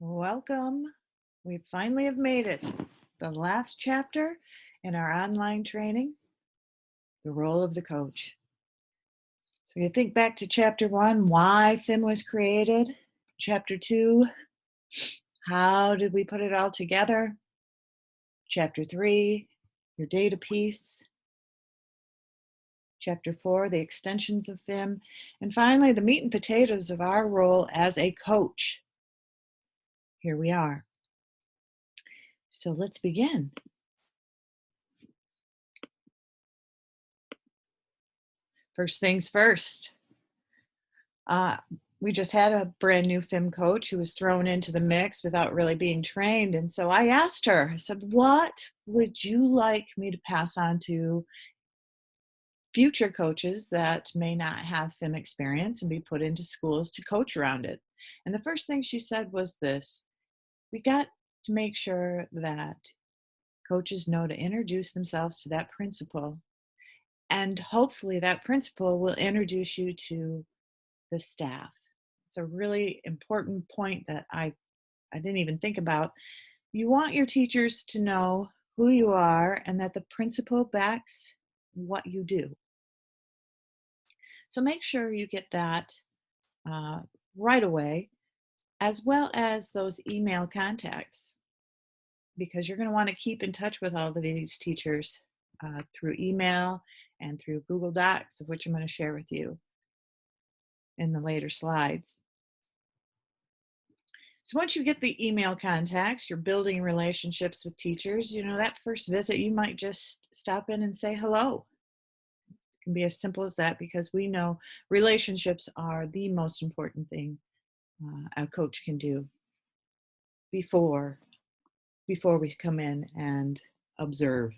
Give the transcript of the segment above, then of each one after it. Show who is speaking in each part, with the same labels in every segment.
Speaker 1: Welcome. We finally have made it. The last chapter in our online training, the role of the coach. So you think back to chapter 1, why FIM was created. Chapter 2, how did we put it all together? Chapter 3, your data piece. Chapter 4, the extensions of FIM. And finally, the meat and potatoes of our role as a coach. Here we are. So let's begin. First things first. We just had a brand new FIM coach who was thrown into the mix without really being trained. And so I asked her, I said, what would you like me to pass on to future coaches that may not have FIM experience and be put into schools to coach around it? And the first thing she said was this: we got to make sure that coaches know to introduce themselves to that principal. And hopefully that principal will introduce you to the staff. It's a really important point that I didn't even think about. You want your teachers to know who you are and that the principal backs what you do. So make sure you get that right away, as well as those email contacts, because you're going to want to keep in touch with all of these teachers through email and through Google Docs, of which I'm going to share with you in the later slides. So once you get the email contacts, you're building relationships with teachers. You know, that first visit, you might just stop in and say hello. It can be as simple as that, because we know relationships are the most important thing a coach can do before we come in and observe.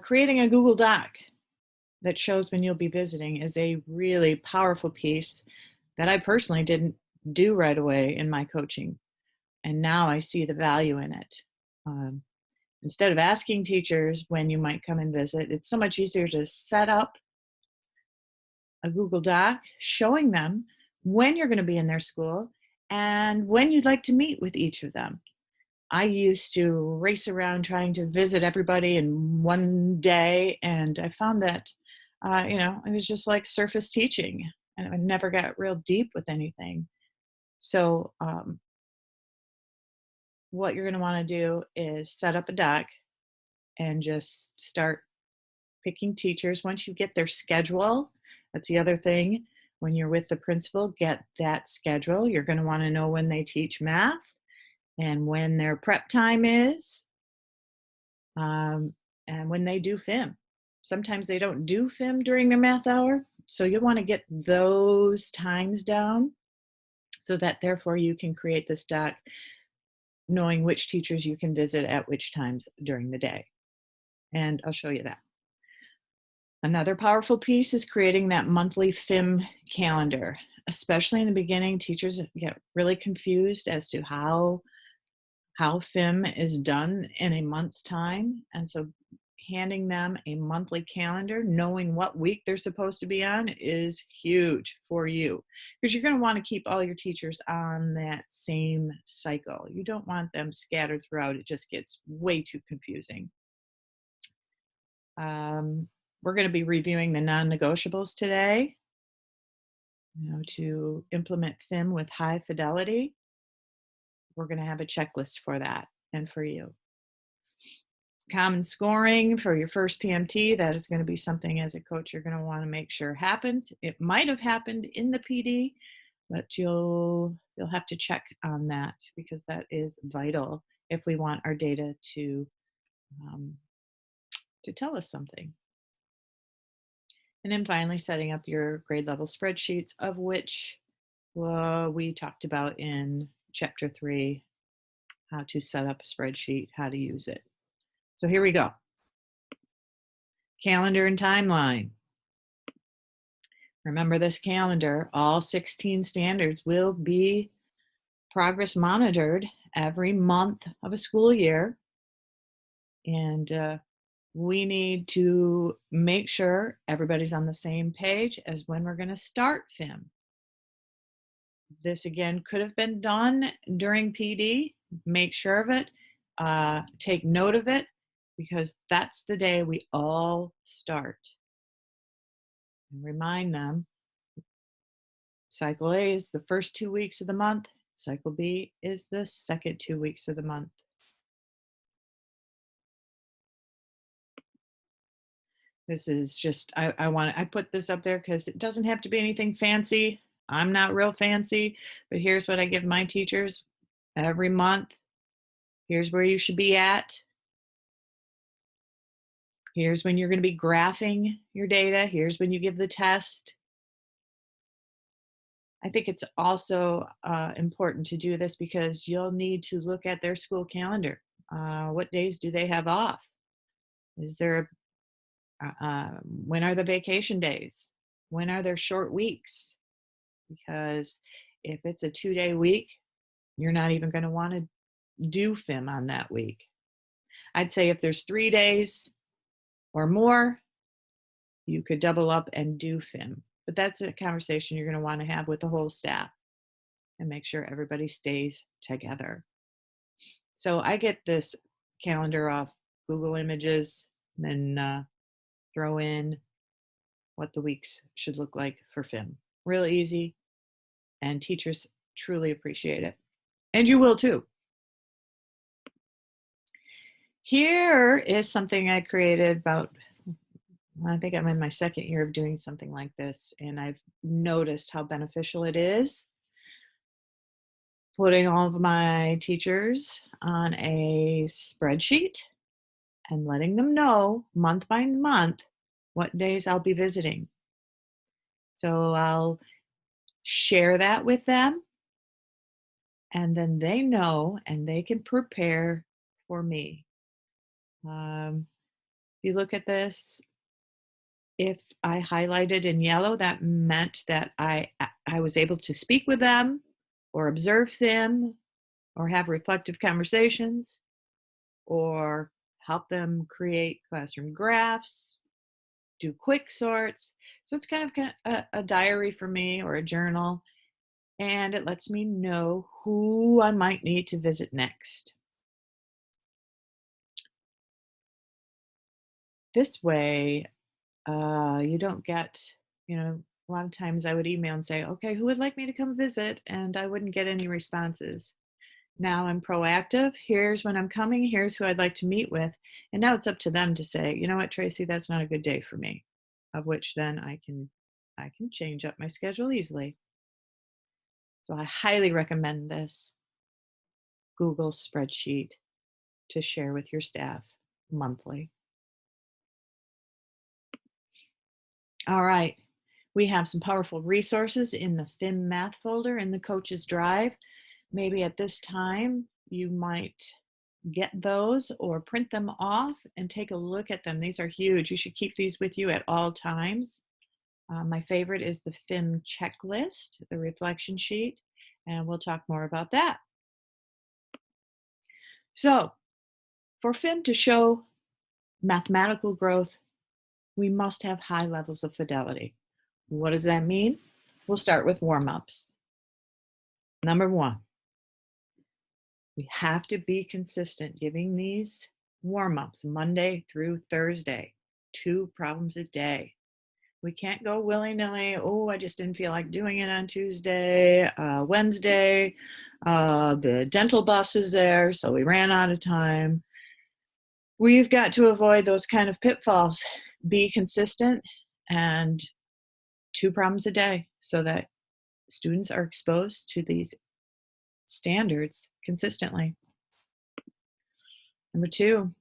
Speaker 1: Creating a Google Doc that shows when you'll be visiting is a really powerful piece that I personally didn't do right away in my coaching. And now I see the value in it. Instead of asking teachers when you might come and visit, it's so much easier to set up a Google Doc showing them when you're going to be in their school and when you'd like to meet with each of them. I used to race around trying to visit everybody in one day, and I found that, it was just like surface teaching, and I never got real deep with anything. So what you're going to want to do is set up a doc and just start picking teachers. Once you get their schedule, that's the other thing. When you're with the principal, get that schedule. You're going to want to know when they teach math and when their prep time is, and when they do FIM. Sometimes they don't do FIM during their math hour, so you'll want to get those times down so that therefore you can create this doc knowing which teachers you can visit at which times during the day. And I'll show you that. Another powerful piece is creating that monthly FIM calendar. Especially in the beginning, teachers get really confused as to how FIM is done in a month's time. And so handing them a monthly calendar, knowing what week they're supposed to be on, is huge for you, because you're going to want to keep all your teachers on that same cycle. You don't want them scattered throughout. It just gets way too confusing. We're going to be reviewing the non-negotiables today, to implement FIM with high fidelity. We're going to have a checklist for that and for you. Common scoring for your first PMT, that is going to be something as a coach you're going to want to make sure happens. It might have happened in the PD, but you'll have to check on that, because that is vital if we want our data to tell us something. And then finally, setting up your grade level spreadsheets, of which we talked about in chapter 3, how to set up a spreadsheet, how to use it. So here we go. Calendar and timeline. Remember this calendar, all 16 standards will be progress monitored every month of a school year. And we need to make sure everybody's on the same page as when we're going to start FIM. This again could have been done during PD. Make sure of it. Take note of it, because that's the day we all start. And remind them, cycle A is the first 2 weeks of the month. Cycle B is the second 2 weeks of the month. This is just, I put this up there because it doesn't have to be anything fancy. I'm not real fancy, but here's what I give my teachers every month. Here's where you should be at. Here's when you're going to be graphing your data. Here's when you give the test. I think it's also important to do this because you'll need to look at their school calendar. What days do they have off? Is there, when are the vacation days? When are their short weeks? Because if it's a 2-day week, you're not even going to want to do FIM on that week. I'd say if there's 3 days or more, you could double up and do FIM. But that's a conversation you're going to want to have with the whole staff and make sure everybody stays together. So I get this calendar off Google Images, then throw in what the weeks should look like for FIM. Real easy, and teachers truly appreciate it. And you will too. Here is something I created about, I think I'm in my second year of doing something like this, and I've noticed how beneficial it is. Putting all of my teachers on a spreadsheet and letting them know month by month what days I'll be visiting. So I'll share that with them, and then they know and they can prepare for me. If you look at this, if I highlighted in yellow, that meant that I was able to speak with them or observe them or have reflective conversations or help them create classroom graphs, do quick sorts. So it's kind of a diary for me or a journal, and it lets me know who I might need to visit next. This way, you don't get, a lot of times I would email and say, okay, who would like me to come visit? And I wouldn't get any responses. Now I'm proactive. Here's when I'm coming. Here's who I'd like to meet with. And now it's up to them to say, you know what, Tracy, that's not a good day for me. Of which then I can change up my schedule easily. So I highly recommend this Google spreadsheet to share with your staff monthly. All right. We have some powerful resources in the FIM Math folder in the Coach's Drive. Maybe at this time you might get those or print them off and take a look at them. These are huge. You should keep these with you at all times. My favorite is the FIM checklist, the reflection sheet, and we'll talk more about that. So, for FIM to show mathematical growth, we must have high levels of fidelity. What does that mean? We'll start with warm-ups. Number 1, we have to be consistent giving these warm-ups Monday through Thursday, 2 problems a day. We can't go willy-nilly, oh, I just didn't feel like doing it on Tuesday, Wednesday, the dental bus is there, so we ran out of time. We've got to avoid those kind of pitfalls. Be consistent and 2 problems a day so that students are exposed to these standards consistently. Number 2,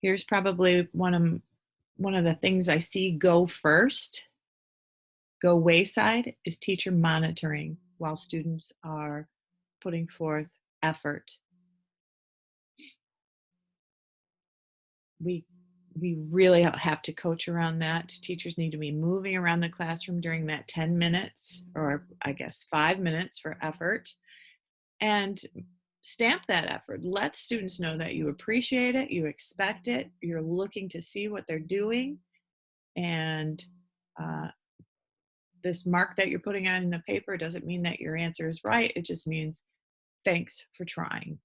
Speaker 1: here's probably one of the things I see go wayside is teacher monitoring while students are putting forth effort. We really have to coach around that. Teachers need to be moving around the classroom during that 10 minutes, or I guess 5 minutes for effort, and stamp that effort. Let students know that you appreciate it, you expect it, you're looking to see what they're doing, and this mark that you're putting on the paper doesn't mean that your answer is right. It just means thanks for trying.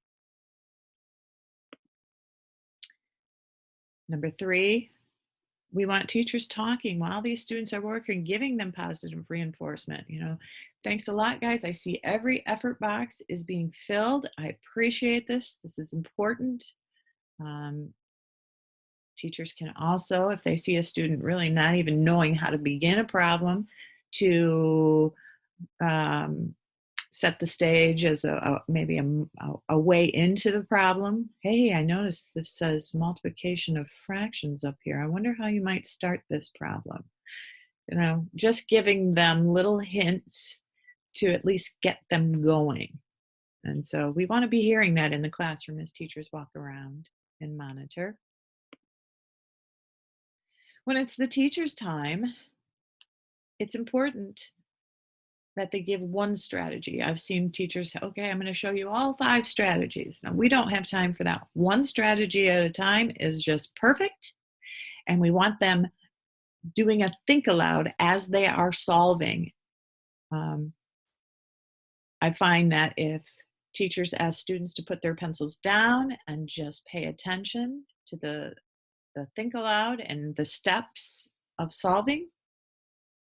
Speaker 1: Number 3, we want teachers talking while these students are working, giving them positive reinforcement. Thanks a lot, guys. I see every effort box is being filled. I appreciate this. This is important. Teachers can also, if they see a student really not even knowing how to begin a problem, to set the stage as maybe a way into the problem. Hey, I noticed this says multiplication of fractions up here. I wonder how you might start this problem. Just giving them little hints to at least get them going. And so we want to be hearing that in the classroom as teachers walk around and monitor. When it's the teacher's time, it's important that they give one strategy. I've seen teachers, okay, I'm going to show you all 5 strategies. Now, we don't have time for that. One strategy at a time is just perfect. And we want them doing a think aloud as they are solving. I find that if teachers ask students to put their pencils down and just pay attention to the think aloud and the steps of solving,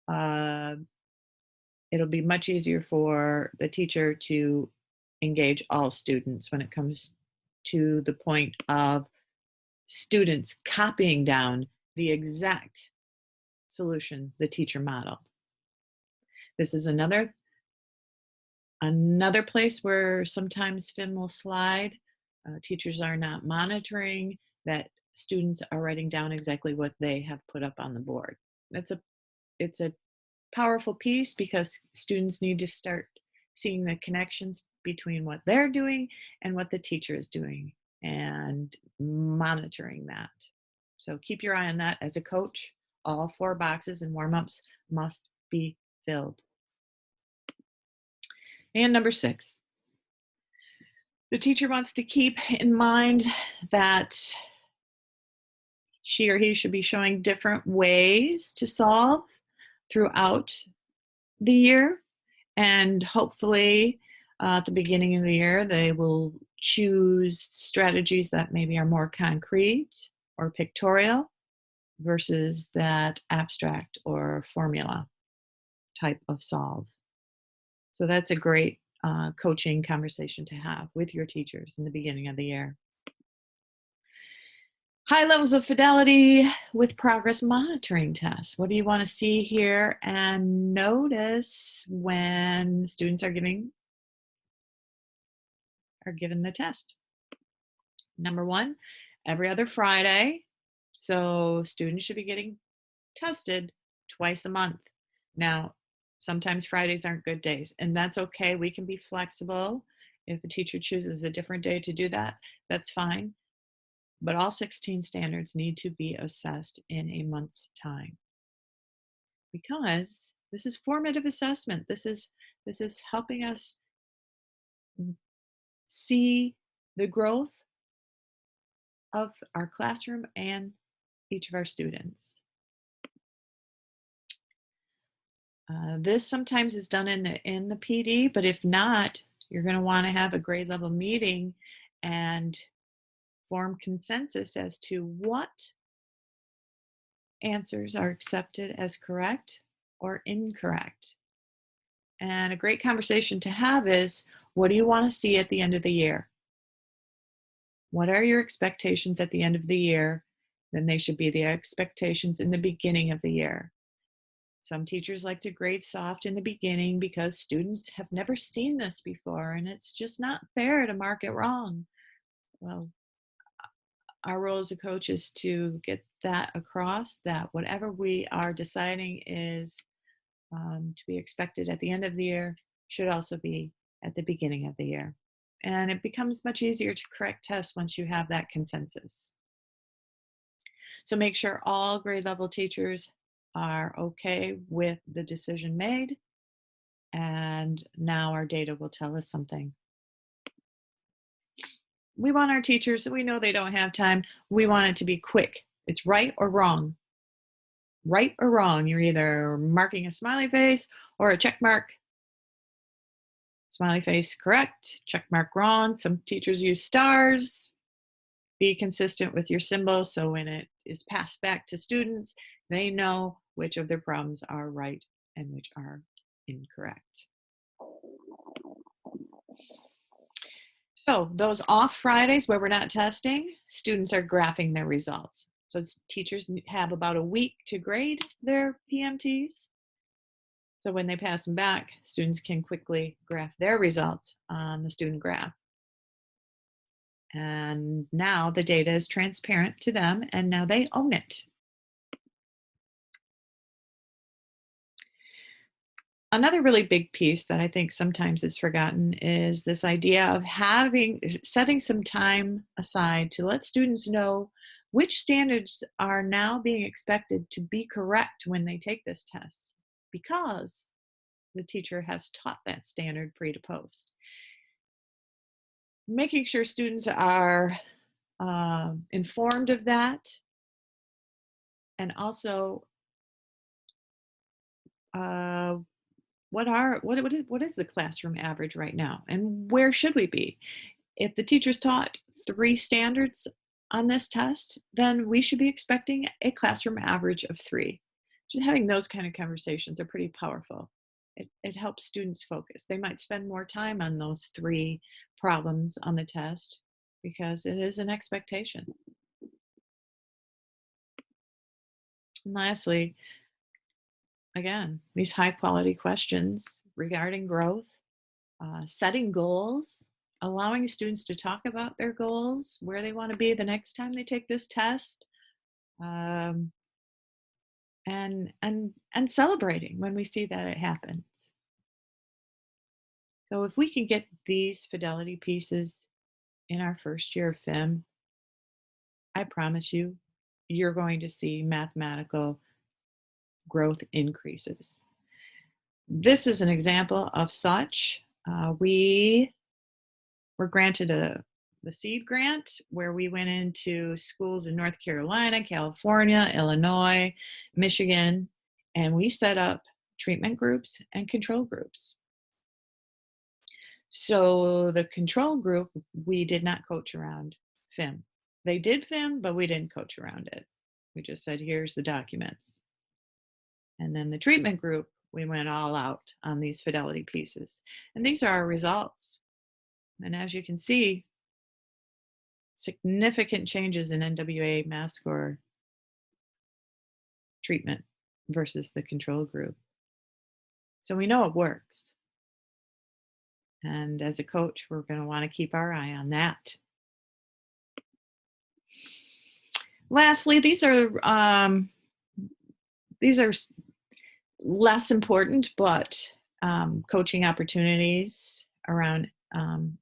Speaker 1: it'll be much easier for the teacher to engage all students when it comes to the point of students copying down the exact solution the teacher modeled. This is another place where sometimes FIM will slide. Teachers are not monitoring that students are writing down exactly what they have put up on the board. It's a powerful piece because students need to start seeing the connections between what they're doing and what the teacher is doing and monitoring that. So keep your eye on that. As a coach, all 4 boxes and warm-ups must be filled. And number 6, the teacher wants to keep in mind that she or he should be showing different ways to solve throughout the year. And hopefully at the beginning of the year, they will choose strategies that maybe are more concrete or pictorial versus that abstract or formula type of solve. So that's a great coaching conversation to have with your teachers in the beginning of the year. High levels of fidelity with progress monitoring tests. What do you want to see here and notice when students are given the test? Number 1, every other Friday. So students should be getting tested twice a month. Now, sometimes Fridays aren't good days, and that's okay. We can be flexible. If a teacher chooses a different day to do that, that's fine. But all 16 standards need to be assessed in a month's time because this is formative assessment. This is helping us see the growth of our classroom and each of our students. This sometimes is done in the PD, but if not, you're going to want to have a grade level meeting and form consensus as to what answers are accepted as correct or incorrect. And a great conversation to have is, what do you want to see at the end of the year? What are your expectations at the end of the year? Then they should be the expectations in the beginning of the year. Some teachers like to grade soft in the beginning because students have never seen this before, and it's just not fair to mark it wrong. Well, our role as a coach is to get that across, that whatever we are deciding is to be expected at the end of the year should also be at the beginning of the year. And it becomes much easier to correct tests once you have that consensus. So make sure all grade level teachers are okay with the decision made. And now our data will tell us something. We want our teachers, we know they don't have time. We want it to be quick. It's right or wrong. right or wrong. You're either marking a smiley face or a check mark. Smiley face, correct. Check mark, wrong. Some teachers use stars. Be consistent with your symbol so when it is passed back to students, they know which of their problems are right and which are incorrect. So those off Fridays where we're not testing, students are graphing their results. So teachers have about a week to grade their PMTs. So when they pass them back, students can quickly graph their results on the student graph. And now the data is transparent to them, and now they own it. Another really big piece that I think sometimes is forgotten is this idea of setting some time aside to let students know which standards are now being expected to be correct when they take this test, because the teacher has taught that standard pre to post. Making sure students are informed of that, and also what is the classroom average right now, and where should we be? If the teacher's taught 3 standards on this test, then we should be expecting a classroom average of 3. Just having those kind of conversations are pretty powerful. It helps students focus. They might spend more time on those 3 problems on the test because it is an expectation. And lastly, again, these high quality questions regarding growth, setting goals, allowing students to talk about their goals, where they want to be the next time they take this test, um, and celebrating when we see that it happens. So if we can get these fidelity pieces in our first year of FIM, I promise you, you're going to see mathematical growth increases. This is an example of such. We were granted the seed grant where we went into schools in North Carolina, California, Illinois, Michigan, and we set up treatment groups and control groups. So the control group, we did not coach around FIM. They did FIM, but we didn't coach around it. We just said, here's the documents. And then the treatment group, we went all out on these fidelity pieces. And these are our results. And as you can see, significant changes in NWA math score treatment versus the control group. So we know it works. And as a coach, we're going to want to keep our eye on that. Lastly, these are less important, but coaching opportunities around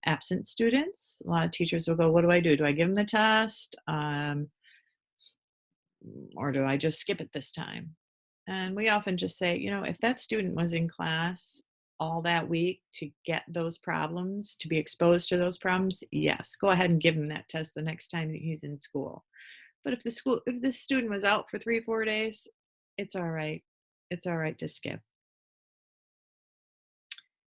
Speaker 1: absent students. A lot of teachers will go, what do I do? Do I give them the test? Or do I just skip it this time? And we often just say, if that student was in class all that week to get those problems, to be exposed to those problems, yes, go ahead and give him that test the next time that he's in school. But if the student was out for 3-4 days, it's all right. It's all right to skip.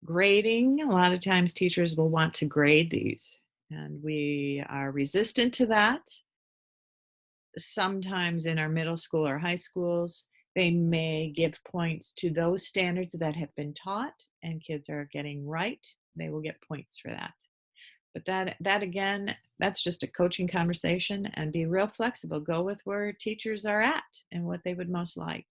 Speaker 1: Grading, a lot of times teachers will want to grade these, and we are resistant to that. Sometimes in our middle school or high schools, they may give points to those standards that have been taught and kids are getting right. They will get points for that. But that again, that's just a coaching conversation, and be real flexible. Go with where teachers are at and what they would most like.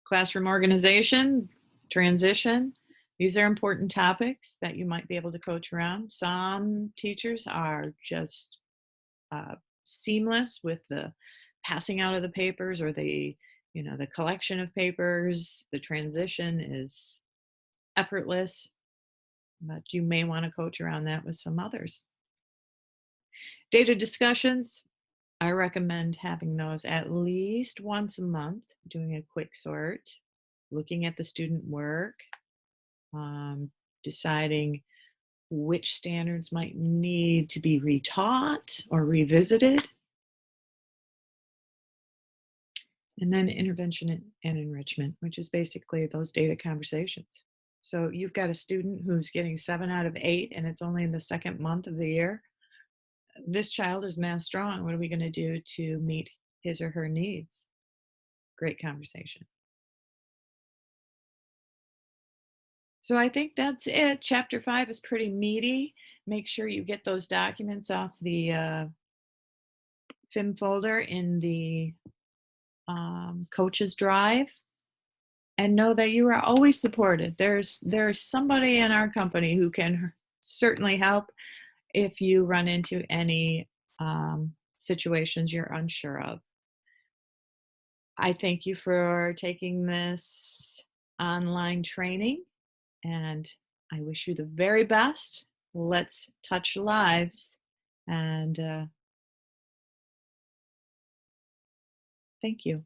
Speaker 1: Classroom organization, transition. These are important topics that you might be able to coach around. Some teachers are just seamless with the passing out of the papers or the collection of papers. The transition is effortless, but you may want to coach around that with some others. Data discussions, I recommend having those at least once a month, doing a quick sort, looking at the student work, deciding which standards might need to be retaught or revisited. And then intervention and enrichment, which is basically those data conversations. So you've got a student who's getting 7 out of 8 and it's only in the second month of the year. This child is math strong. What are we going to do to meet his or her needs? Great conversation. So I think that's it. Chapter 5 is pretty meaty. Make sure you get those documents off the FIM folder in the coach's drive, and know that you are always supported. There's somebody in our company who can certainly help if you run into any situations you're unsure of. I thank you for taking this online training, and I wish you the very best. Let's touch lives, and thank you.